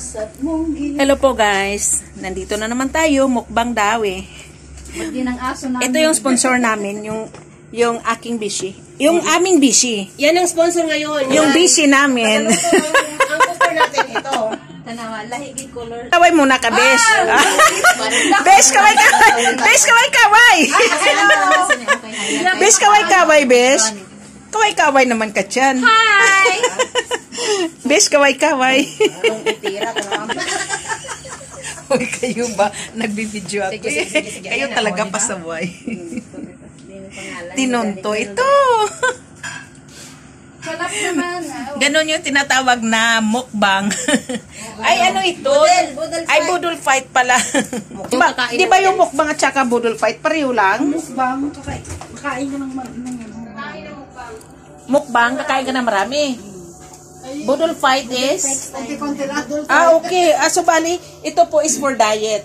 Pusat mong gilid. Hello po guys. Nandito na naman tayo, mukbang daw eh. Magdi ng aso namin. Ito yung sponsor namin, yung aking bishi. Yung aming bishi. Yan ang sponsor ngayon. Yung bishi namin. Ang cooker natin ito. Tanawa, lahigid color. Kaway muna ka, besh. Besh, kaway kaway. Besh, kaway kaway. Besh, kaway kaway, besh. Kaway kaway naman ka dyan. Hi! Besh, kaway kaway. Ang itira ko naman. Hoy, kayo ba? Nagbibideo ako. Sige. Kayo Ayan, talaga diba? pasaway. Pangalan. Tinonto ito. Salap naman. Ganon yung tinatawag na mukbang. Ay, ano ito? Budol Ay, fight. budol fight pala. Di ba yung mukbang at saka budol fight? Pareho lang? Mukbang, kakain ka ng Mukbang, kakain ka na marami. Budol fight is? konti-konti lang. Ah, okay. So, bali, ito po is for diet.